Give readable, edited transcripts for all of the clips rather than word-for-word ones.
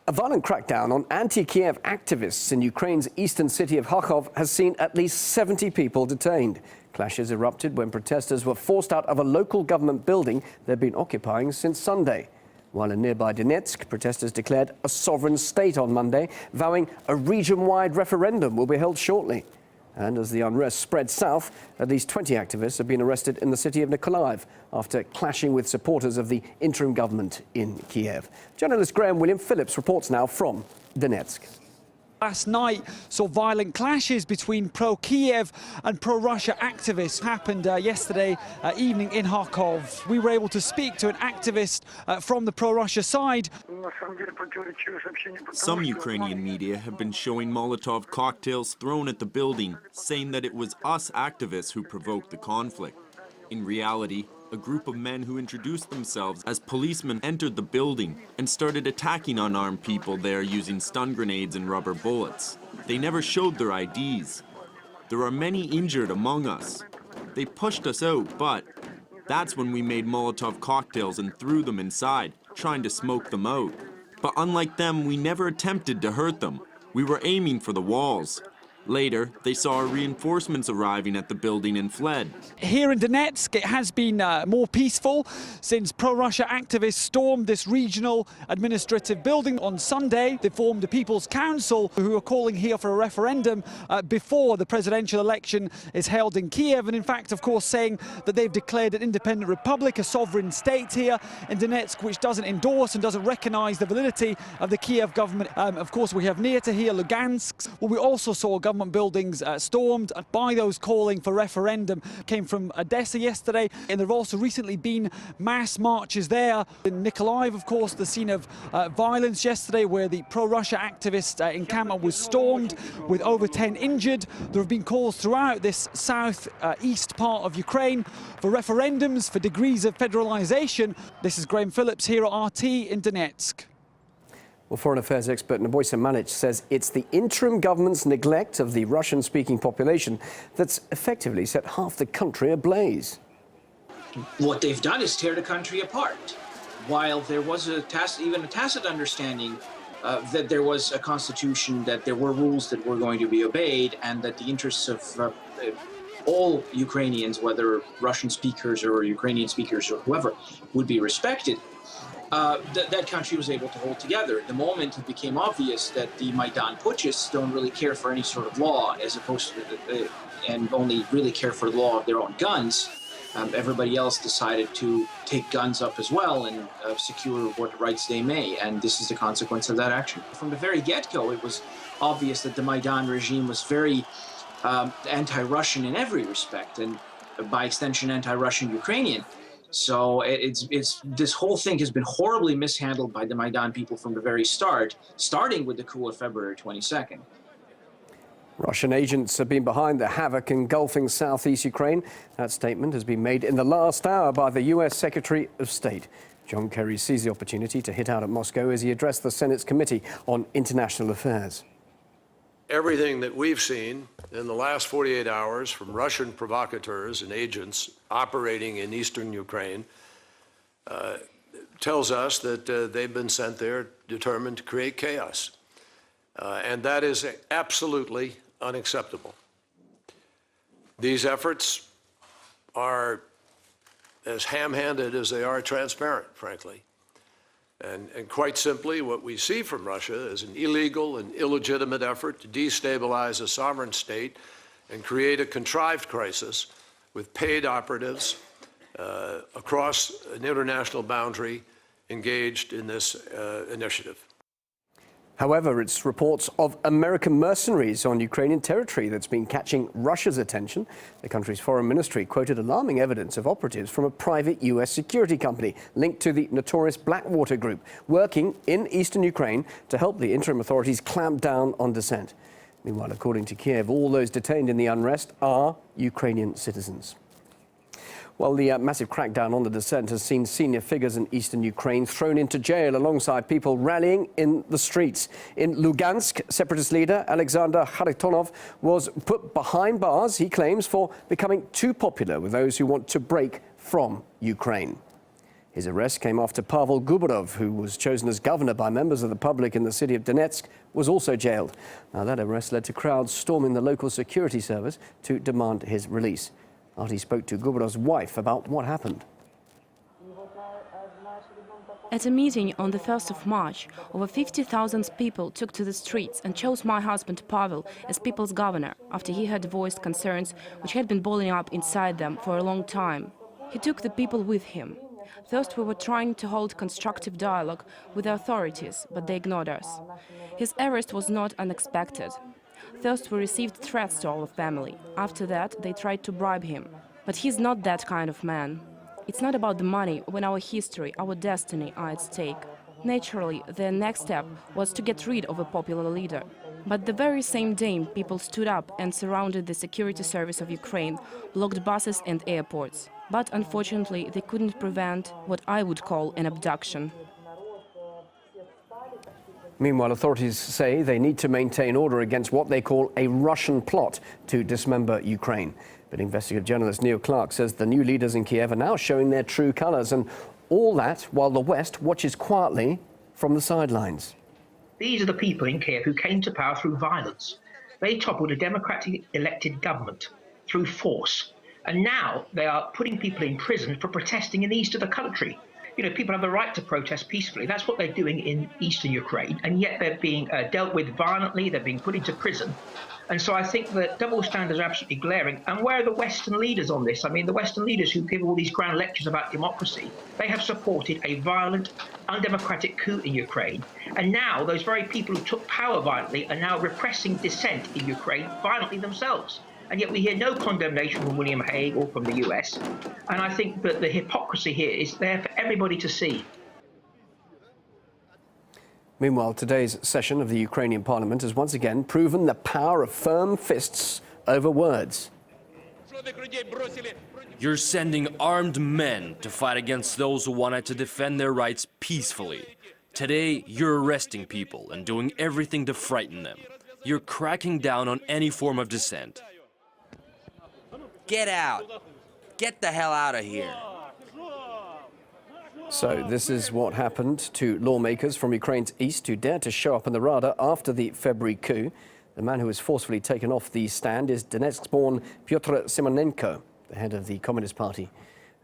A violent crackdown on anti-Kiev activists in Ukraine's eastern city of Kharkov has seen at least 70 people detained. Clashes erupted when protesters were forced out of a local government building they've been occupying since Sunday. While in nearby Donetsk, protesters declared a sovereign state on Monday, vowing a region-wide referendum will be held shortly. And as the unrest spread south, at least 20 activists have been arrested in the city of Mykolaiv after clashing with supporters of the interim government in Kiev. Journalist Graham William Phillips reports now from Donetsk. Last night saw violent clashes between pro-Kiev and pro-Russia activists happened yesterday evening in Kharkov. We were able to speak to an activist from the pro-Russia side. Some Ukrainian media have been showing Molotov cocktails thrown at the building, saying that it was us activists who provoked the conflict. In reality, a group of men who introduced themselves as policemen entered the building and started attacking unarmed people there using stun grenades and rubber bullets. They never showed their IDs. There are many injured among us. They pushed us out, but that's when we made Molotov cocktails and threw them inside, trying to smoke them out. But unlike them, we never attempted to hurt them. We were aiming for the walls. Later, they saw reinforcements arriving at the building and fled. Here in Donetsk, it has been more peaceful since pro-Russia activists stormed this regional administrative building on Sunday. They formed the People's Council, who are calling here for a referendum before the presidential election is held in Kiev. And in fact, of course, saying that they've declared an independent republic, a sovereign state here in Donetsk, which doesn't endorse and doesn't recognize the validity of the Kiev government. Of course, we have near to here Lugansk, where we also saw government buildings stormed by those calling for referendum. Came from Odessa yesterday, and there have also recently been mass marches there. In Mykolaiv, of course, the scene of violence yesterday, where the pro-Russia activist encampment was stormed with over 10 injured. There have been calls throughout this south-east part of Ukraine for referendums, for degrees of federalization. This is Graham Phillips here at RT in Donetsk. Well, Foreign Affairs expert Naboysa Manic says it's the interim government's neglect of the Russian-speaking population that's effectively set half the country ablaze. What they've done is tear the country apart. While there was even a tacit understanding that there was a constitution, that there were rules that were going to be obeyed, and that the interests of all Ukrainians, whether Russian speakers or Ukrainian speakers or whoever, would be respected, that country was able to hold together. The moment it became obvious that the Maidan putschists don't really care for any sort of law, as opposed to and only really care for the law of their own guns, everybody else decided to take guns up as well and secure what rights they may. And this is the consequence of that action. From the very get-go, it was obvious that the Maidan regime was very anti-Russian in every respect, and by extension anti-Russian Ukrainian. So this whole thing has been horribly mishandled by the Maidan people from the very start, starting with the coup of February 22nd. Russian agents have been behind the havoc engulfing southeast Ukraine. That statement has been made in the last hour by the U.S. Secretary of State. John Kerry seized the opportunity to hit out at Moscow as he addressed the Senate's Committee on International Affairs. Everything that we've seen in the last 48 hours from Russian provocateurs and agents operating in eastern Ukraine tells us that they've been sent there determined to create chaos. And that is absolutely unacceptable. These efforts are as ham-handed as they are transparent, frankly. And quite simply, what we see from Russia is an illegal and illegitimate effort to destabilize a sovereign state and create a contrived crisis with paid operatives across an international boundary engaged in this initiative. However, it's reports of American mercenaries on Ukrainian territory that's been catching Russia's attention. The country's foreign ministry quoted alarming evidence of operatives from a private U.S. security company linked to the notorious Blackwater Group, working in eastern Ukraine to help the interim authorities clamp down on dissent. Meanwhile, according to Kiev, all those detained in the unrest are Ukrainian citizens. Well, the massive crackdown on the dissent has seen senior figures in eastern Ukraine thrown into jail alongside people rallying in the streets. In Lugansk, separatist leader Alexander Kharitonov was put behind bars, he claims, for becoming too popular with those who want to break from Ukraine. His arrest came after Pavel Guborov, who was chosen as governor by members of the public in the city of Donetsk, was also jailed. Now, that arrest led to crowds storming the local security service to demand his release. RT spoke to Guborov's wife about what happened. At a meeting on the 1st of March, over 50,000 people took to the streets and chose my husband Pavel as people's governor after he had voiced concerns which had been boiling up inside them for a long time. He took the people with him. First, we were trying to hold constructive dialogue with the authorities, but they ignored us. His arrest was not unexpected. First, we received threats to our family. After that, they tried to bribe him. But he's not that kind of man. It's not about the money when our history, our destiny are at stake. Naturally, the next step was to get rid of a popular leader. But the very same day, people stood up and surrounded the security service of Ukraine, blocked buses and airports. But unfortunately, they couldn't prevent what I would call an abduction. Meanwhile, authorities say they need to maintain order against what they call a Russian plot to dismember Ukraine. But investigative journalist Neil Clark says the new leaders in Kiev are now showing their true colours, and all that while the West watches quietly from the sidelines. These are the people in Kiev who came to power through violence. They toppled a democratically elected government through force. And now they are putting people in prison for protesting in the east of the country. You know, people have the right to protest peacefully. That's what they're doing in eastern Ukraine. And yet they're being dealt with violently. They're being put into prison. And so I think that double standards are absolutely glaring. And where are the Western leaders on this? I mean, the Western leaders who give all these grand lectures about democracy, they have supported a violent, undemocratic coup in Ukraine. And now those very people who took power violently are now repressing dissent in Ukraine violently themselves. And yet we hear no condemnation from William Hague or from the US. And I think that the hypocrisy here is there for everybody to see. Meanwhile, today's session of the Ukrainian parliament has once again proven the power of firm fists over words. You're sending armed men to fight against those who wanted to defend their rights peacefully. Today, you're arresting people and doing everything to frighten them. You're cracking down on any form of dissent. Get out. Get the hell out of here. So this is what happened to lawmakers from Ukraine's east who dared to show up on the radar after the February coup. The man who was forcefully taken off the stand is Donetsk-born Pyotr Simonenko, the head of the Communist Party.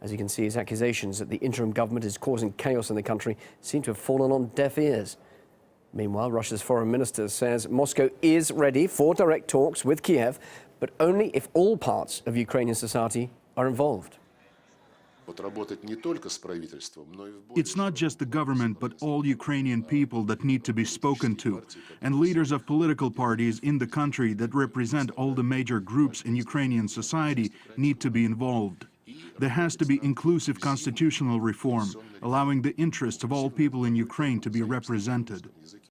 As you can see, his accusations that the interim government is causing chaos in the country seem to have fallen on deaf ears. Meanwhile, Russia's foreign minister says Moscow is ready for direct talks with Kiev, but only if all parts of Ukrainian society are involved. It's not just the government, but all Ukrainian people that need to be spoken to, and leaders of political parties in the country that represent all the major groups in Ukrainian society need to be involved. There has to be inclusive constitutional reform, allowing the interests of all people in Ukraine to be represented.